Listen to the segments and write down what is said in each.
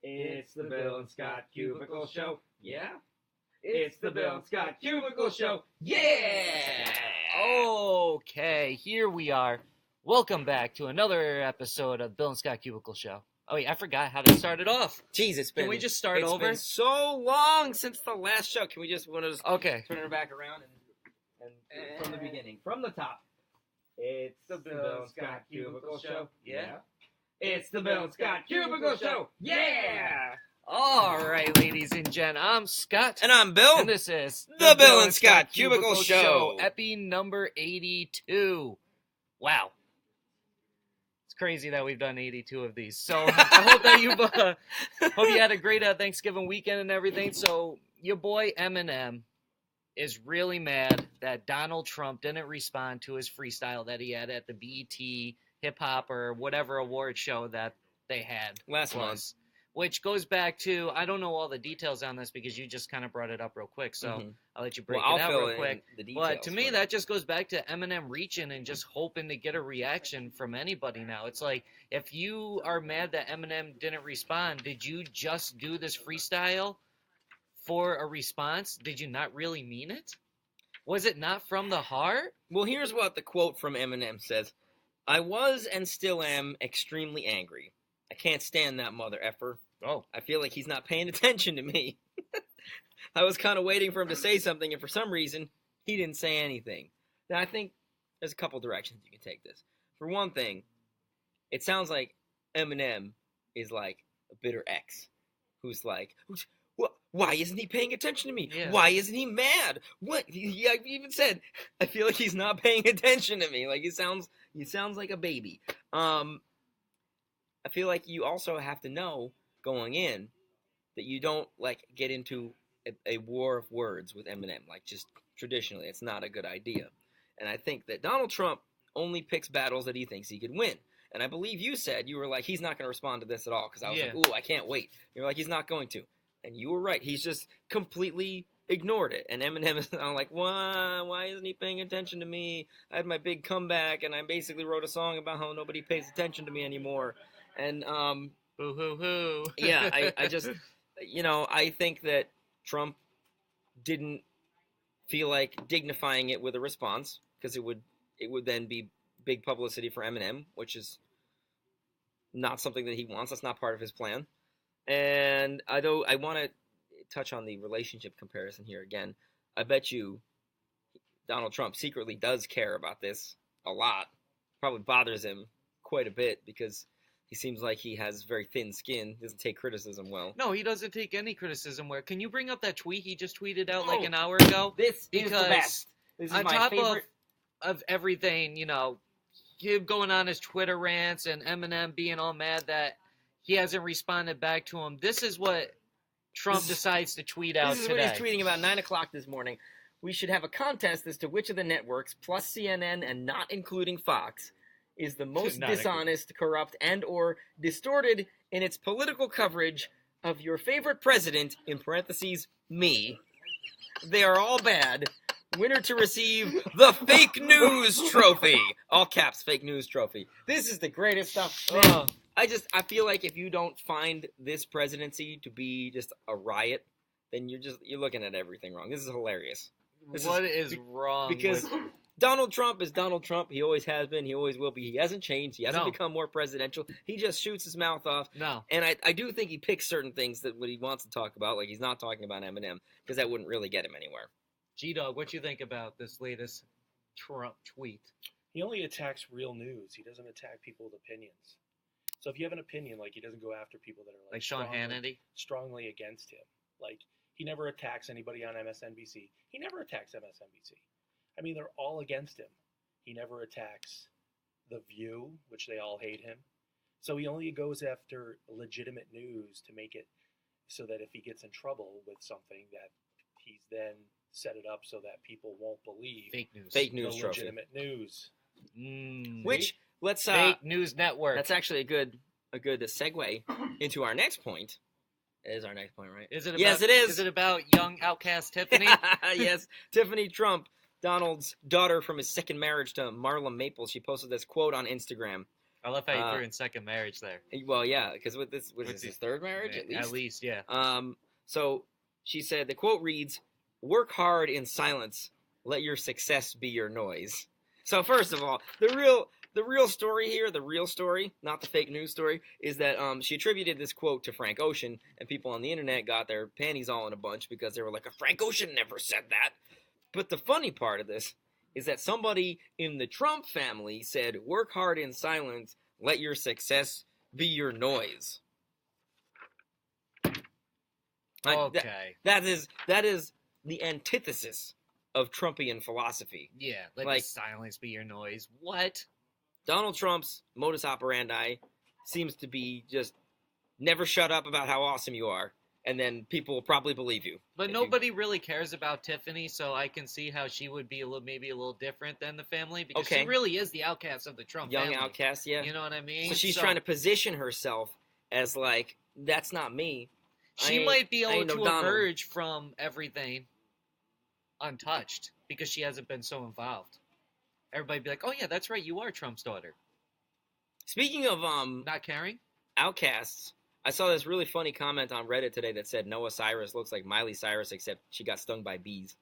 It's the Bill and Scott Cubicle Show. Yeah? It's the Bill and Scott Cubicle Show. Yeah! Okay, here we are. Welcome back to another episode of Bill and Scott Cubicle Show. Oh, yeah, I forgot how to start it off. Jeez, Can we just start over? It's been so long since the last show. Can we just Okay. turn it back around and from the beginning, from the top? It's the Bill and Scott Cubicle Show. Yeah? It's the Bill and Scott Cubicle Show. Yeah! All right, ladies and gents, I'm Scott. And I'm Bill. And this is the Bill and Scott Cubicle Show. Epi number 82. Wow. It's crazy that we've done 82 of these. So I hope that hope you had a great Thanksgiving weekend and everything. So your boy Eminem is really mad that Donald Trump didn't respond to his freestyle that he had at the BET Hip Hop or whatever award show that they had last month. Which goes back to, I don't know all the details on this because you just kind of brought it up real quick, so I'll let you break it out real quick. But to me, that just goes back to Eminem reaching and just hoping to get a reaction from anybody now. It's like, if you are mad that Eminem didn't respond, did you just do this freestyle for a response? Did you not really mean it? Was it not from the heart? Well, here's what the quote from Eminem says. I was and still am extremely angry. I can't stand that mother effer. Oh. I feel like he's not paying attention to me. I was kind of waiting for him to say something, and for some reason, he didn't say anything. Now, I think there's a couple directions you can take this. For one thing, it sounds like Eminem is like a bitter ex who's like, why isn't he paying attention to me? Yeah. Why isn't he mad? What? He even said, I feel like he's not paying attention to me. Like, he sounds like a baby. I feel like you also have to know going in that you don't like get into a war of words with Eminem. Like, just traditionally, it's not a good idea. And I think that Donald Trump only picks battles that he thinks he could win. And I believe you said, you were like, he's not going to respond to this at all. Because I was like, ooh, I can't wait. You're like, he's not going to. And you were right. He's just completely ignored it. And Eminem is now like, why isn't he paying attention to me? I had my big comeback, and I basically wrote a song about how nobody pays attention to me anymore. And, boo-hoo-hoo. Yeah, I just, I think that Trump didn't feel like dignifying it with a response, because it would then be big publicity for Eminem, which is not something that he wants. That's not part of his plan. And I want to touch on the relationship comparison here again. I bet you Donald Trump secretly does care about this a lot. Probably bothers him quite a bit because he seems like he has very thin skin, doesn't take criticism well. No, he doesn't take any criticism well. Can you bring up that tweet he just tweeted out like an hour ago? This is the best. This is on my top favorite. of everything, him going on his Twitter rants and Eminem being all mad that he hasn't responded back to him. This is what Trump decides to tweet out today. This is what he's tweeting about 9 o'clock this morning. We should have a contest as to which of the networks, plus CNN and not including Fox, is the most dishonest, corrupt, and or distorted in its political coverage of your favorite president, in parentheses, me. They are all bad. Winner to receive the fake news trophy. All caps, fake news trophy. This is the greatest stuff. Man, I feel like if you don't find this presidency to be just a riot, then you're looking at everything wrong. This is hilarious. What is wrong? Because Donald Trump is Donald Trump. He always has been. He always will be. He hasn't changed. He hasn't become more presidential. He just shoots his mouth off. No. And I do think he picks certain things that what he wants to talk about. Like, he's not talking about Eminem because that wouldn't really get him anywhere. G-Dog, what you think about this latest Trump tweet? He only attacks real news. He doesn't attack people with opinions. So if you have an opinion, like, he doesn't go after people that are like Sean Hannity, strongly against him. Like, he never attacks anybody on MSNBC. He never attacks MSNBC. I mean, they're all against him. He never attacks The View, which they all hate him. So he only goes after legitimate news to make it so that if he gets in trouble with something, that he's then set it up so that people won't believe fake news, trophy. Legitimate news. Which let's fake news network. That's actually a good segue into our next point. It is our next point, right? Is it about, yes, it is. Is it about young outcast Tiffany? Yes, Tiffany Trump, Donald's daughter from his second marriage to Marla Maples. She posted this quote on Instagram. I love how you threw in second marriage there. Well, yeah, because with this was his third marriage at least. At least, yeah. So she said the quote reads, "Work hard in silence. Let your success be your noise." So first of all, the real story here, not the fake news story, is that she attributed this quote to Frank Ocean, and people on the internet got their panties all in a bunch because they were like, Frank Ocean never said that. But the funny part of this is that somebody in the Trump family said, "Work hard in silence, let your success be your noise." Okay. That is the antithesis of Trumpian philosophy. Yeah, let silence be your noise. What? Donald Trump's modus operandi seems to be just never shut up about how awesome you are, and then people will probably believe you. But nobody really cares about Tiffany, so I can see how she would be maybe a little different than the family, because she really is the outcast of the Trump family. Young outcast, yeah. You know what I mean? So she's trying to position herself as like, that's not me. She might be able to emerge from everything untouched because she hasn't been so involved. Everybody be like, "Oh yeah, that's right, you are Trump's daughter." Speaking of not caring outcasts, I saw this really funny comment on Reddit today that said Noah Cyrus looks like Miley Cyrus except she got stung by bees.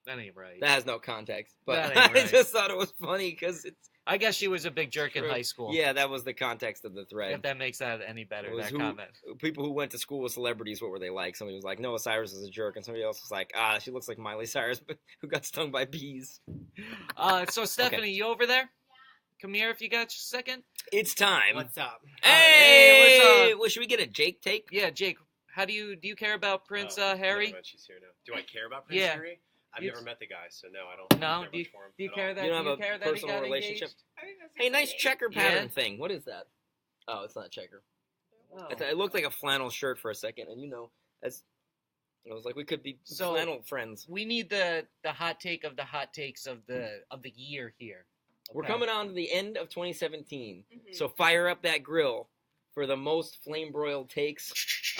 That ain't right. That has no context, but right. I just thought it was funny because it's. I guess she was a big jerk in high school. Yeah, that was the context of the thread. If that makes that any better, comment. People who went to school with celebrities, what were they like? Somebody was like, Noah Cyrus is a jerk, and somebody else was like, she looks like Miley Cyrus, but who got stung by bees. So Stephanie, you over there? Come here if you got a second. It's time. What's up? Hey, what's up? Well, should we get a Jake take? Yeah, Jake. How do you care about Prince Harry? She's here now. Do I care about Prince Harry? I've never met the guy, so no, I don't. No, do you care that? You don't have a personal relationship? Hey, nice checker pattern thing. What is that? Oh, it's not checker. Oh. It looked like a flannel shirt for a second, and I was like, we could be flannel friends. We need the hot take of the hot takes of the year here. Okay. We're coming on to the end of 2017, so fire up that grill for the most flame-broiled takes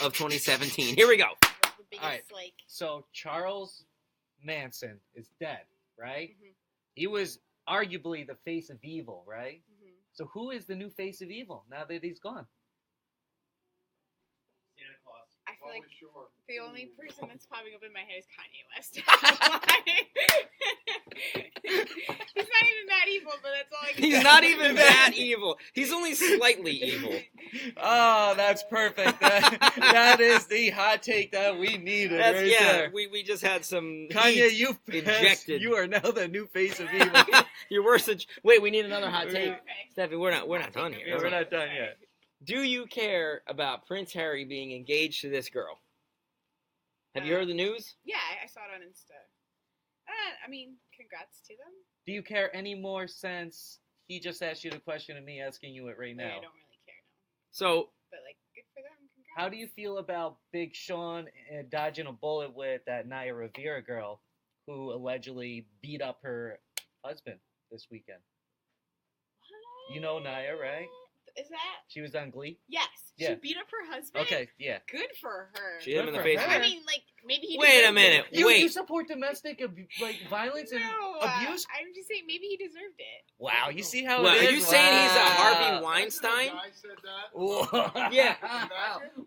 of 2017. Here we go. All right. So Charles Manson is dead, right? Mm-hmm. He was arguably the face of evil, right? Mm-hmm. So who is the new face of evil now that he's gone? Santa Claus. I feel like the only person that's popping up in my head is Kanye West. He's not even that evil, but that's all I can He's not even that evil. He's only slightly evil. Oh, that's perfect. That is the hot take that we needed. There. We just had some Kanye, you injected. You are now the new face of evil. You're worse than. Wait, we need another hot take. Okay. Stephanie, we're not done here. Yeah, we're not done yet. Do you care about Prince Harry being engaged to this girl? Have you heard the news? Yeah, I saw it on Insta. I mean, congrats to them. Do you care any more since he just asked you the question and me asking you it right now? I don't really care, no. So, but good for them. Congrats. How do you feel about Big Sean dodging a bullet with that Naya Rivera girl who allegedly beat up her husband this weekend? What? You know Naya, right? Is that? She was on Glee? Yes. Yeah. She beat up her husband? Okay, yeah. Good for her. She hit him in the face. I mean, maybe he Wait a minute. You support domestic violence and abuse? I'm just saying maybe he deserved it. Wow, you see how it is? Are you saying he's a Harvey Weinstein? I said that. Yeah.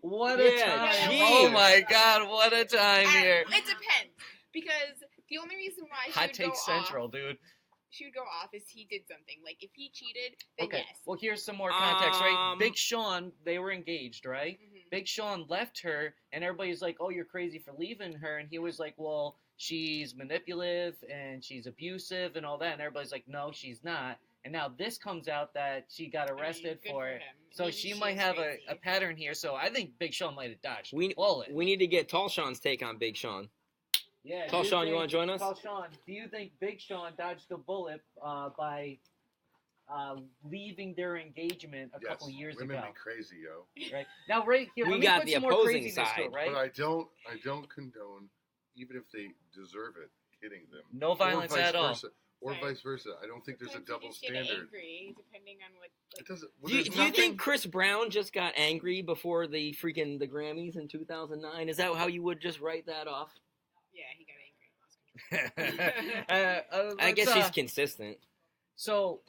What a time. Oh my God, what a time here. It depends. Because the only reason why Hot Take Central, dude. She would go off if he did something. Like, if he cheated, then yes. Well, here's some more context, right? Big Sean, they were engaged, right? Mm-hmm. Big Sean left her, and everybody's like, oh, you're crazy for leaving her. And he was like, well, she's manipulative, and she's abusive, and all that. And everybody's like, no, she's not. And now this comes out that she got arrested for it. So she might have a pattern here. So I think Big Sean might have dodged the bullet. We need to get Tall Sean's take on Big Sean. Yeah, Tall Sean, you want to join us? Tall Sean, do you think Big Sean dodged the bullet by leaving their engagement a couple years ago? Women be crazy, yo. Right now, right here, we got the opposing side, to it, right? But I don't condone, even if they deserve it, hitting them. No violence at all. Or vice versa. I don't think there's a double standard. Angry, depending on what. It doesn't. Do you think Chris Brown just got angry before the Grammys in 2009? Is that how you would just write that off? Yeah, he got angry. I guess he's consistent. So,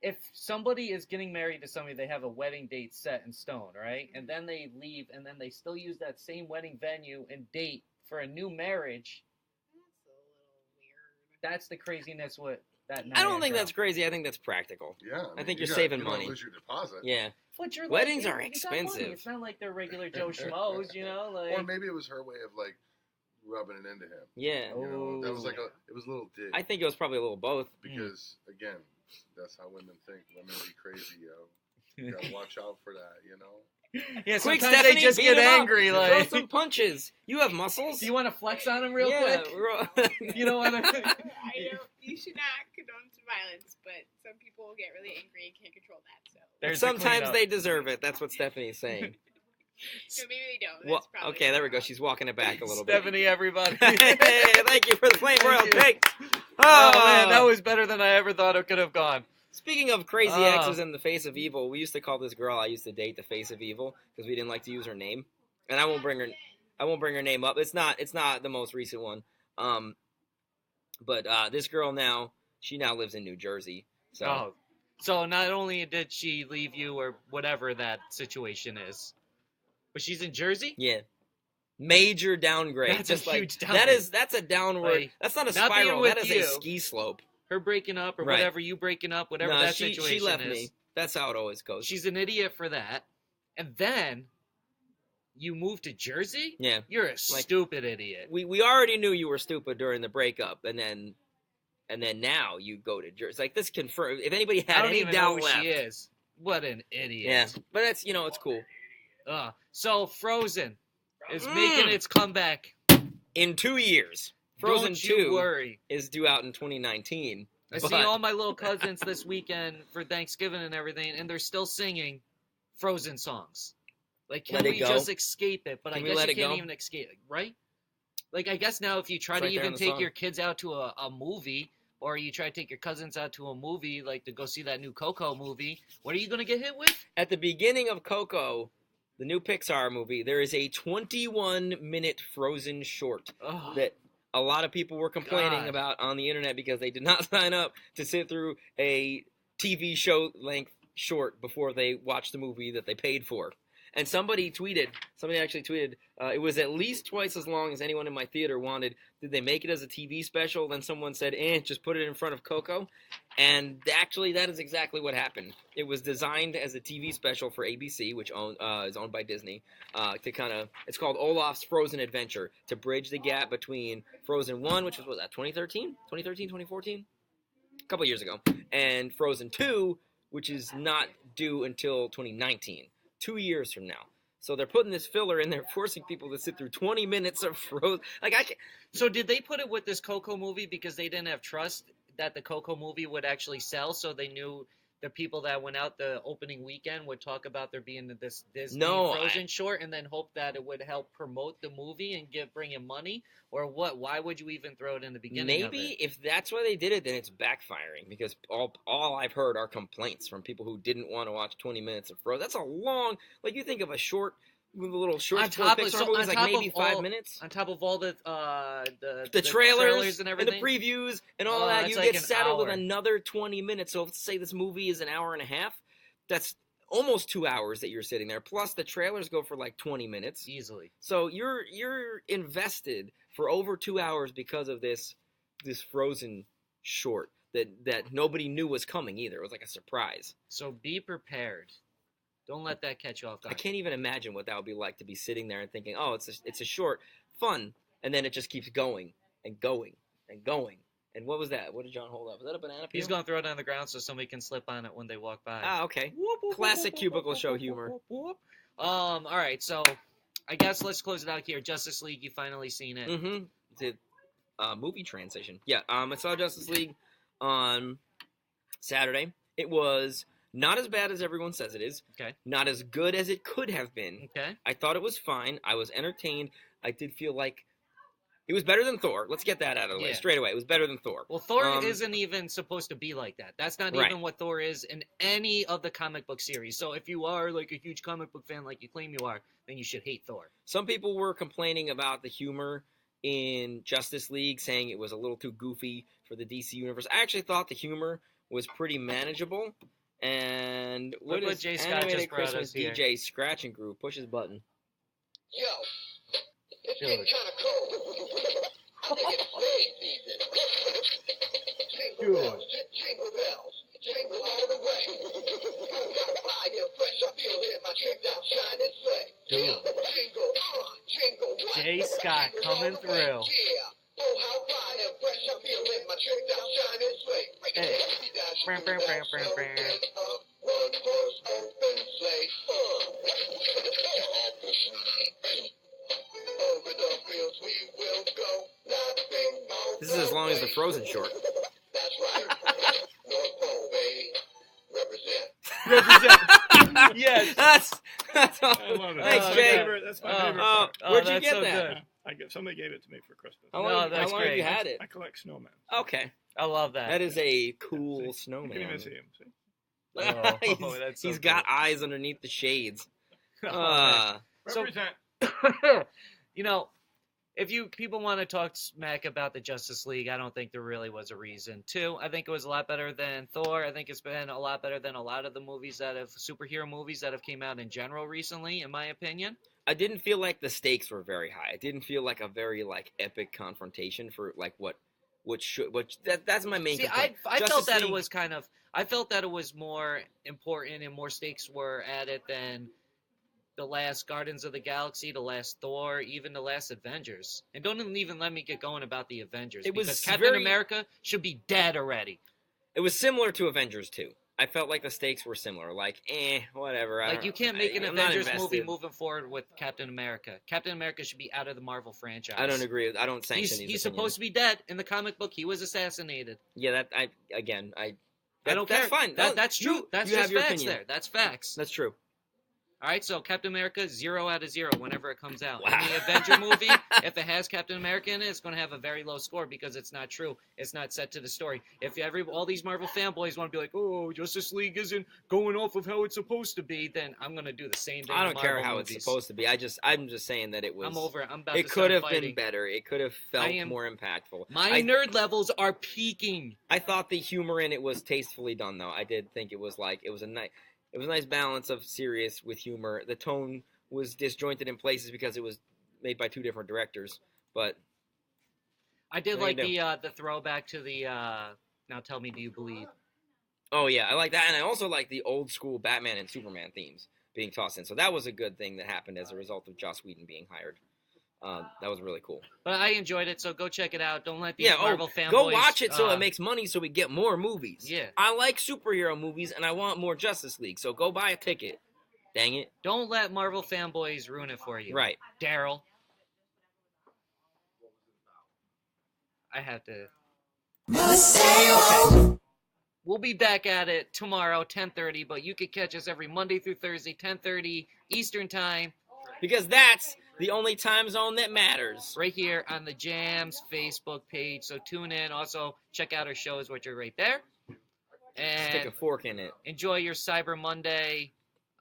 if somebody is getting married to somebody, they have a wedding date set in stone, right? And then they leave, and then they still use that same wedding venue and date for a new marriage. That's a little weird. That's the craziness with that. I don't think that's crazy. I think that's practical. Yeah. I think you're saving money. Lose your deposit. Yeah. But weddings are expensive. It's not like they're regular Joe Schmoes, you know. Or maybe it was her way of like rubbing it into him. Yeah. You know, that was like it was a little dig. I think it was probably a little both. Because again, that's how women think. Women be crazy, yo. You gotta watch out for that, you know. Yeah, quick, sometimes Stephanie, they just get angry. Like, throw some punches. You have muscles. Do you want to flex on them real quick? You don't want to. You should not condone violence, but some people will get really angry and can't control that. So sometimes they deserve it. That's what Stephanie's saying. So maybe they don't. Well, okay, there we go. She's walking it back a little bit. Stephanie, everybody. Hey, thank you for the Flame Royal take. Oh man, that was better than I ever thought it could have gone. Speaking of crazy exes and the face of evil, we used to call this girl I used to date the face of evil because we didn't like to use her name, and I won't bring her name up. It's not the most recent one. But this girl she now lives in New Jersey. So so not only did she leave you or whatever that situation is, but she's in Jersey? Yeah. Major downgrade. That's just a like huge downgrade. that's a downward. Like, that's not a spiral. That is you. a ski slope. Her breaking up or whatever, you breaking up, whatever that situation is. She left me. That's how it always goes. She's an idiot for that. And then you moved to Jersey? Yeah. You're a stupid idiot. We already knew you were stupid during the breakup, and then now you go to Jersey. Like, this confirms. If anybody had any doubt left, she is. What an idiot. Yeah, but that's it's cool. So Frozen is making its comeback in 2 years. Frozen Don't you 2 worry. is due out in 2019. I see all my little cousins this weekend for Thanksgiving and everything, and they're still singing Frozen songs. Like, can we just escape it? But I guess you can't even escape it, right? Like, I guess now if you try to even take your kids out to a movie, or you try to take your cousins out to a movie, like to go see that new Coco movie, what are you going to get hit with? At the beginning of Coco, the new Pixar movie, there is a 21-minute Frozen short that a lot of people were complaining about on the internet because they did not sign up to sit through a TV show length short before they watched the movie that they paid for. And somebody actually tweeted, it was at least twice as long as anyone in my theater wanted. Did they make it as a TV special? Then someone said, just put it in front of Coco. And actually, that is exactly what happened. It was designed as a TV special for ABC, which is owned by Disney, it's called Olaf's Frozen Adventure, to bridge the gap between Frozen 1, which was, 2013? 2014? A couple years ago. And Frozen 2, which is not due until 2019. 2 years from now. So they're putting this filler in there, forcing people to sit through 20 minutes of Frozen. Like, I can't. So did they put it with this Coco movie because they didn't have trust that the Coco movie would actually sell? So they knew the people that went out the opening weekend would talk about there being this Disney Frozen short, and then hope that it would help promote the movie and bring in money? Or what? Why would you even throw it in the beginning? Maybe if that's why they did it, then it's backfiring, because all I've heard are complaints from people who didn't want to watch 20 minutes of Frozen. That's a long. Like, you think of a short. With a little short Pixar movies, like maybe 5 minutes. On top of all the trailers and everything, and the previews and all that, you get saddled with another 20 minutes. So let's say this movie is an hour and a half. That's almost 2 hours that you're sitting there. Plus the trailers go for like 20 minutes easily. So you're invested for over 2 hours because of this Frozen short that nobody knew was coming either. It was like a surprise. So be prepared. Don't let that catch you off guard. I can't even imagine what that would be like to be sitting there and thinking, oh, it's a short, fun, and then it just keeps going and going and going. And what was that? What did John hold up? Was that a banana peel? He's going to throw it on the ground so somebody can slip on it when they walk by. Ah, okay. Classic Cubicle Show humor. All right, so I guess let's close it out here. Justice League, you finally seen it. Mm-hmm. The movie transition. Yeah, I saw Justice League on Saturday. It was not as bad as everyone says it is. Okay. Not as good as it could have been. Okay. I thought it was fine. I was entertained. I did feel like it was better than Thor. Let's get that out of the way straight away. It was better than Thor. Well, Thor isn't even supposed to be like that. That's not even what Thor is in any of the comic book series. So if you are like a huge comic book fan like you claim you are, then you should hate Thor. Some people were complaining about the humor in Justice League, saying it was a little too goofy for the DC universe. I actually thought the humor was pretty manageable. And what is Jay Scott Animated just brought Christmas us here. DJ Scratch and Groove? Push his button. Yo, it's getting kind of cold. I think it's sleigh season. Jingle bells, jingle bells, jingle all the way. Got fire fresh, I feel it. My trick down shining sleigh. Jingle on, jingle right. Jay Scott coming through. Yeah. Oh, how fire fresh, I feel it. My trick down shining sleigh. Hey. One horse open sleigh. Over the fields we will go. Nothing more. This is as long as the Frozen short. That's right. North Pole, baby. Represent. Yes. That's all. I love it. Thanks, That's Jay. That's my favorite part. Where'd you that's get so that? good. Somebody gave it to me for Christmas. How No, long, that's how long have you great. had it? I collect snowmen. Okay. I love that. That is a cool You can snowman. even see him. See? That's so He's good. got eyes underneath the shades. So- Represent. You know, if people want to talk smack about the Justice League, I don't think there really was a reason to. I think it was a lot better than Thor. I think it's been a lot better than a lot of the superhero movies that have came out in general recently, in my opinion. I didn't feel like the stakes were very high. It didn't feel like a very epic confrontation for that's my main complaint. I Justice felt that League- it was I felt that it was more important and more stakes were added than the last Guardians of the Galaxy, the last Thor, even the last Avengers. And don't even let me get going about the Avengers. It was because Captain America should be dead already. It was similar to Avengers 2. I felt like the stakes were similar. Whatever. You can't make an I'm not Avengers movie invested. moving forward with Captain America. Captain America should be out of the Marvel franchise. I don't agree. I don't sanction these He's opinions. supposed to be dead. In the comic book, he was assassinated. Yeah, I don't care. That's fine. That's true. That's you just have your facts opinion. there. That's facts. That's true. All right, so Captain America, 0 out of 0 whenever it comes out. Wow. In the Avenger movie, if it has Captain America in it, it's going to have a very low score because it's not true. It's not set to the story. If all these Marvel fanboys want to be like, oh, Justice League isn't going off of how it's supposed to be, then I'm going to do the same thing. I don't with care Marvel how movies. it's supposed to be. I'm just saying that it was. I'm over it. I'm about It to could start have fighting. been better. It could have felt more impactful. My nerd levels are peaking. I thought the humor in it was tastefully done, though. I did think it was a nice balance of serious with humor. The tone was disjointed in places because it was made by two different directors. But I did like the throwback to the Now Tell Me Do You Believe. Oh yeah, I like that, and I also like the old school Batman and Superman themes being tossed in. So that was a good thing that happened as a result of Joss Whedon being hired. That was really cool. But I enjoyed it, so go check it out. Don't let these Marvel fanboys... Go watch it so it makes money so we get more movies. Yeah. I like superhero movies, and I want more Justice League, so go buy a ticket. Dang it. Don't let Marvel fanboys ruin it for you. Right. Daryl. I have to... Okay. We'll be back at it tomorrow, 10:30, but you can catch us every Monday through Thursday, 10:30 Eastern Time. Because that's the only time zone that matters. Right here on the Jams Facebook page. So tune in. Also, check out our shows, which are right there. And stick a fork in it. Enjoy your Cyber Monday.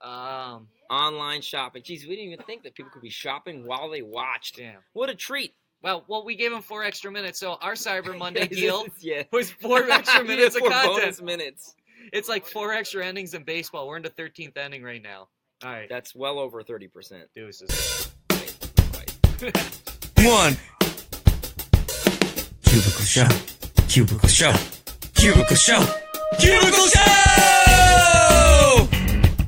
Online shopping. Jeez, we didn't even think that people could be shopping while they watched. Damn. What a treat. Well, we gave them 4 extra minutes, so our Cyber Monday deal yeah. was 4 extra minutes of 4 content. bonus minutes. It's like 4 extra innings in baseball. We're in the 13th inning right now. All right. That's well over 30%. Deuces. One. Cubicle Show. Cubicle Show. Cubicle Show. Cubicle Show!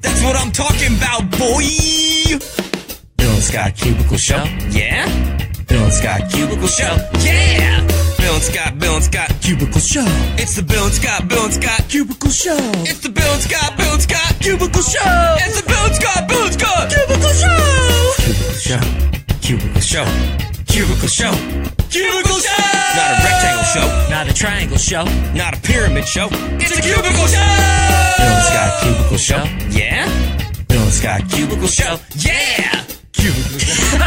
That's what I'm talking about, boy! Bill and Scott Cubicle Show. Yeah? Bill and Scott Cubicle Show. Yeah! Bill and Scott Cubicle Show. It's the Bill and Scott Cubicle Show. It's the Bill and Scott Cubicle Show. It's the Bill and Scott Cubicle Show. Cubicle Show. Cubicle Show. Cubicle Show. Cubicle Show. Not a rectangle show. Not a triangle show. Not a pyramid show. It's a cubicle show. Bill and Scott Cubicle Show. Yeah? Bill and Scott Cubicle Show. Yeah! Cubicle Show.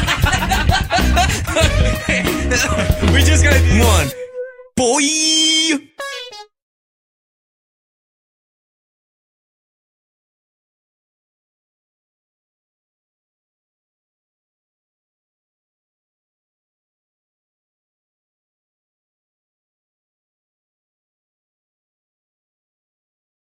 We just gotta do one. Boy!